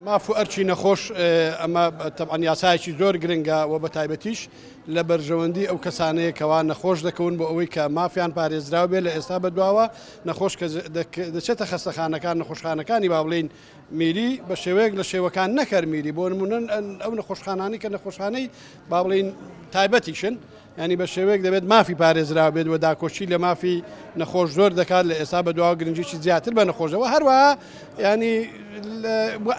مافو ئەرچی نەخۆش ئەمە تەبعەن یاسایەکی زۆر گرنگە و بە تایبەتیش لە بەرژەوەندی ئەو کەسانەیە کەوا نەخۆش دەکەون بۆ ئەوەی کە مافیان پارێزراو بێت لە ئێستا بەدواوە نەخۆش دەچێتە خەستەخانەکان نەخۆشخانەکانی با بڵین میری بە شێوەیەک لە شێوەکان نەکەر میری بۆ نمونە ئەو نەخۆشخانانی کە نەخۆشخانەی با بڵین تایبەتیشن ینی بە شێوەیەک دەبێت مافی پارێزراو بێت و داکۆچی لە مافی نەخۆش زۆر دەکات لە ئێستا بەدواوە گرنگیی زیاتر بە نەخۆشەوە هەروەها ینی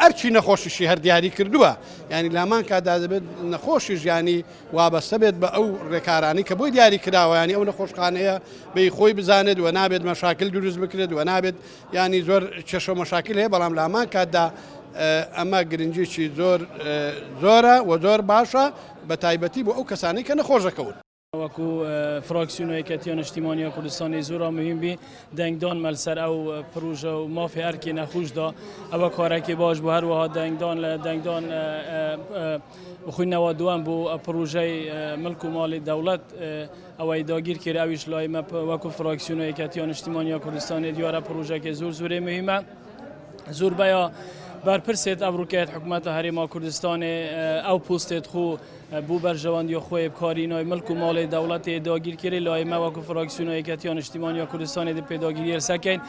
ئەرچی نەخۆشیشی هەر دیاری کردووە ینی لامان کادا دەبێت نەخۆشی ژیانی وابەستە بێت بە ئەو ڕێکارانی کە بۆی دیاری کراوە ینی ئەو نەخۆشخانەیە بەی خۆی بزانێت و نابێت مەشاکل دروست بکرێت و نابێت ینی زۆر کێشە مەشاکل هەیە بەڵام لامان کاتدا ئەمە گرنگیی زۆرە و زۆر باشە بە تایبەتی بۆ ئەو کەسانی کە نەخۆش دەکەون. وەکو فراکسیۆن هەیەکەتیە نیشتیمانیە کوردستانی زۆرە مهم بی دەنگدان مەلسەر ئەو پروژە و مافی ئەرکی نەخۆشدا ئەوە کارێکی باش بوو هەروەها دەنگدان بخوینەوە دووەم بوو پروژەی ملک و ماڵی دەوڵەت ئەوەی داگیر کرد ئەویش لایمە وەکو فراکسیۆن هەیەکەتیە نیشتیمانیە کوردستانی دیارە پروژەکە زۆرێ مهمە زۆر بەیە بەرپرسێت ئەبروکێت حکوومەتە هەرێما کوردستانی ئەو پوستێت خۆ بوو بەرژەوەندی خۆی بکارینەوەی ملک و ماڵی دەوڵەتی داگیرکردی لایمە وەکو فراکسیۆن هەیەکەتیە نیشتیمانیە کوردستانی دی پێداگیری سەکەین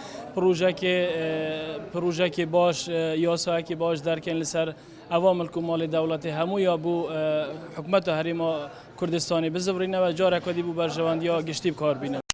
پروژەکی باش یاسایەکی باش دەرکەین لەسەر ئەوا ملک و ماڵی دەوڵەتی هەموو یا بوو حکوومەتە هەرێما کوردستانی بزبڕینەوە جارێک دی بوو بەرژەوەندیە گشتی بکار بینن.